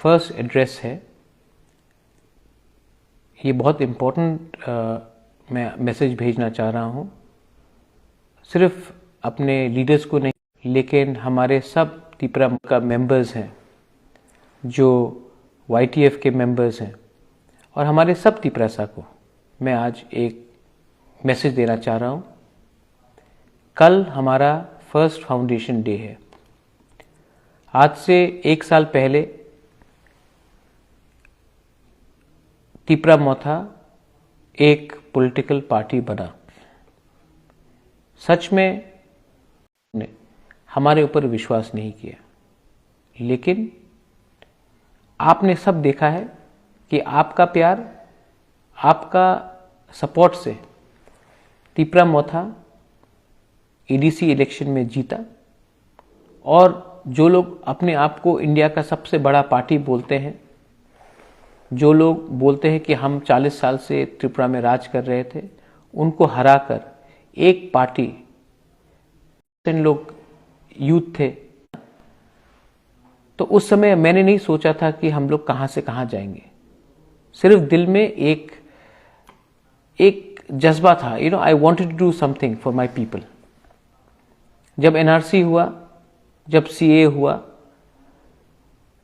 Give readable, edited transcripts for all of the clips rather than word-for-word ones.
First address है। ये बहुत इम्पोर्टेंट मैं मैसेज भेजना चाह रहा हूँ, सिर्फ अपने लीडर्स को नहीं, लेकिन हमारे सब त्रिपुरा का मेंबर्स हैं, जो YTF के मेंबर्स हैं, और हमारे सब त्रिपुरासा को मैं आज एक मैसेज देना चाह रहा हूँ। कल हमारा फर्स्ट फाउंडेशन डे है। आज से 1 साल पहले त्रिपुरा मोथा एक पॉलिटिकल पार्टी बना। सच में ने हमारे ऊपर विश्वास नहीं किया, लेकिन आपने सब देखा है कि आपका प्यार, आपका सपोर्ट से त्रिपुरा मोथा ADC इलेक्शन में जीता। और जो लोग अपने आप को इंडिया का सबसे बड़ा पार्टी बोलते हैं, जो लोग बोलते हैं कि हम 40 साल से त्रिपुरा में राज कर रहे थे, उनको हराकर एक पार्टी, लोग यूथ थे, तो उस समय मैंने नहीं सोचा था कि हम लोग कहां से कहां जाएंगे। सिर्फ दिल में एक जज्बा था, I wanted to do something for my people. जब NRC हुआ, जब CA हुआ,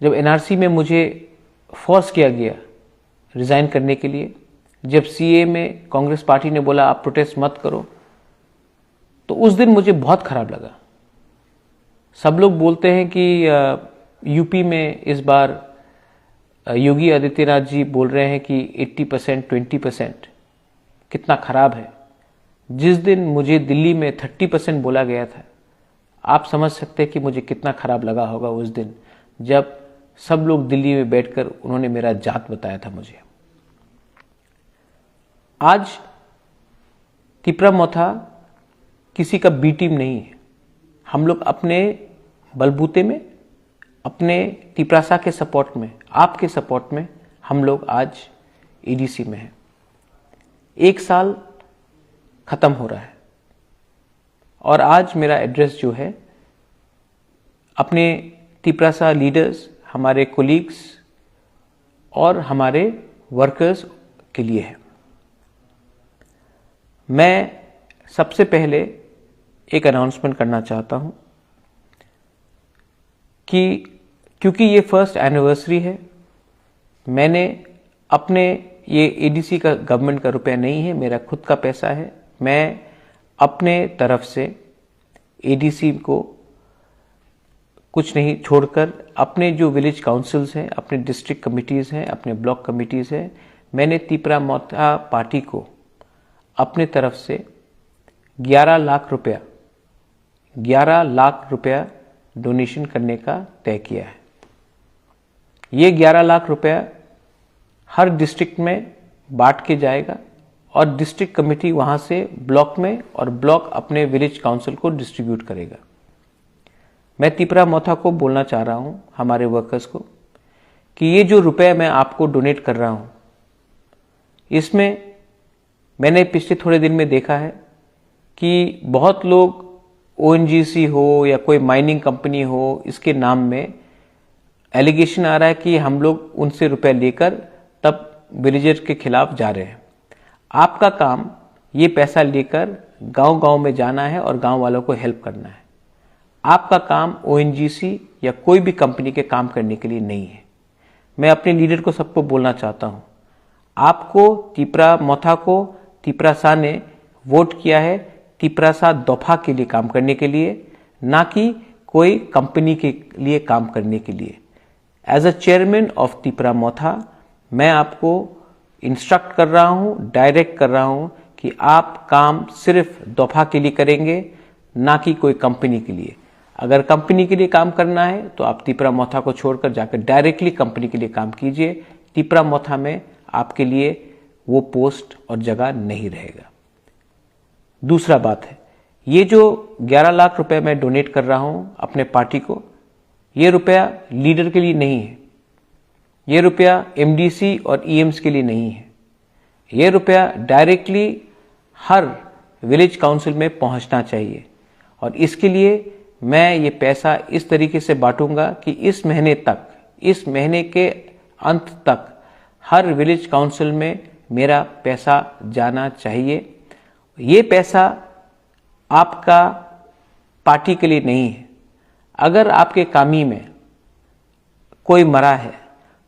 जब NRC में मुझे फोर्स किया गया रिजाइन करने के लिए, जब CA में कांग्रेस पार्टी ने बोला आप प्रोटेस्ट मत करो, तो उस दिन मुझे बहुत खराब लगा। सब लोग बोलते हैं कि यूपी में इस बार योगी आदित्यनाथ जी बोल रहे हैं कि 80% 20%, कितना खराब है। जिस दिन मुझे दिल्ली में 30% बोला गया था, आप समझ सकते हैं कि मुझे कितना खराब लगा होगा उस दिन, जब सब लोग दिल्ली में बैठकर उन्होंने मेरा जात बताया था मुझे। आज त्रिपुरा मोथा किसी का बी टीम नहीं है। हम लोग अपने बलबूते में, अपने त्रिपुरासा के सपोर्ट में, आपके सपोर्ट में हम लोग आज ADC में हैं। 1 साल खत्म हो रहा है, और आज मेरा एड्रेस जो है अपने त्रिपुरासा लीडर्स, हमारे कोलीग्स और हमारे वर्कर्स के लिए है। मैं सबसे पहले एक अनाउंसमेंट करना चाहता हूं कि क्योंकि ये फर्स्ट एनिवर्सरी है, मैंने अपने, ये ADC का गवर्नमेंट का रुपया नहीं है, मेरा खुद का पैसा है। मैं अपने तरफ से ADC को कुछ नहीं छोड़कर अपने जो विलेज काउंसिल्स हैं, अपने डिस्ट्रिक्ट कमिटीज़ हैं, अपने ब्लॉक कमिटीज़ हैं, मैंने त्रिपुरा मोथा पार्टी को अपने तरफ से 11 लाख रुपया डोनेशन करने का तय किया है। ये 11 लाख रुपया हर डिस्ट्रिक्ट में बांट के जाएगा, और डिस्ट्रिक्ट कमेटी वहां से ब्लॉक में, और ब्लॉक अपने विलेज काउंसिल को डिस्ट्रीब्यूट करेगा। मैं त्रिपुरा मोथा को बोलना चाह रहा हूं, हमारे वर्कर्स को, कि ये जो रुपए मैं आपको डोनेट कर रहा हूं, इसमें मैंने पिछले थोड़े दिन में देखा है कि बहुत लोग ONGC हो या कोई माइनिंग कंपनी हो, इसके नाम में एलिगेशन आ रहा है कि हम लोग उनसे रुपए लेकर तब विलेजर्स के खिलाफ जा रहे हैं। आपका काम ये पैसा लेकर गांव-गांव में जाना है और गांव वालों को हेल्प करना है। आपका काम ONGC या कोई भी कंपनी के काम करने के लिए नहीं है। मैं अपने लीडर को सबको बोलना चाहता हूं, आपको त्रिपुरा मोथा को त्रिपुरासा ने वोट किया है त्रिपुरासा दफा के लिए काम करने के लिए, ना कि कोई कंपनी के लिए काम करने के लिए। As a chairman of Tripura Motha मैं आपको इंस्ट्रक्ट कर रहा हूं, डायरेक्ट कर रहा हूं कि आप काम सिर्फ दफा के लिए करेंगे, ना कि कोई कंपनी के लिए। अगर कंपनी के लिए काम करना है तो आप त्रिपुरा मोथा को छोड़कर जाकर डायरेक्टली कंपनी के लिए काम कीजिए। त्रिपुरा मोथा में आपके लिए वो पोस्ट और जगह नहीं रहेगा। दूसरा बात है, ये जो 11 लाख रुपए मैं डोनेट कर रहा हूं अपने पार्टी को, ये रुपया लीडर के लिए नहीं है, ये रुपया MDC और EMs के लिए नहीं है। ये रुपया डायरेक्टली हर विलेज काउंसिल में पहुंचना चाहिए, और इसके लिए मैं ये पैसा इस तरीके से बांटूंगा कि इस महीने तक इस महीने के अंत तक हर विलेज काउंसिल में मेरा पैसा जाना चाहिए। ये पैसा आपका पार्टी के लिए नहीं है। अगर आपके कामी में कोई मरा है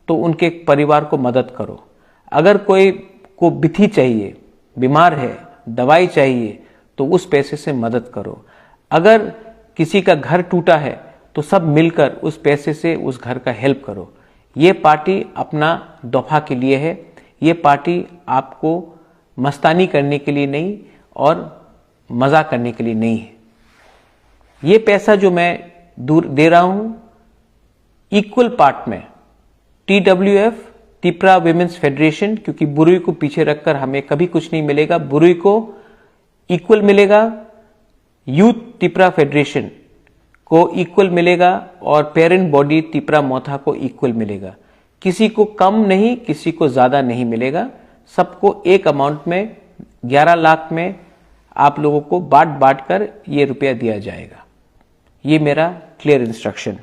तो उनके परिवार को मदद करो। अगर कोई को बिथी चाहिए, बीमार है, दवाई चाहिए, तो उस पैसे से मदद करो। अगर किसी का घर टूटा है तो सब मिलकर उस पैसे से उस घर का हेल्प करो। ये पार्टी अपना दफा के लिए है। ये पार्टी आपको मस्तानी करने के लिए नहीं और मजा करने के लिए नहीं है। ये पैसा जो मैं दे रहा हूं इक्वल पार्ट में TWF, त्रिपुरा विमेंस फेडरेशन, क्योंकि बुरुई को पीछे रखकर हमें कभी कुछ नहीं मिलेगा, बुरुई को इक्वल मिलेगा, यूथ त्रिपुरा फेडरेशन को इक्वल मिलेगा और पेरेंट बॉडी त्रिपुरा मोथा को इक्वल मिलेगा। किसी को कम नहीं, किसी को ज्यादा नहीं मिलेगा। सबको एक अमाउंट में 11 लाख में आप लोगों को बांट कर ये रुपया दिया जाएगा। ये मेरा क्लियर इंस्ट्रक्शन है।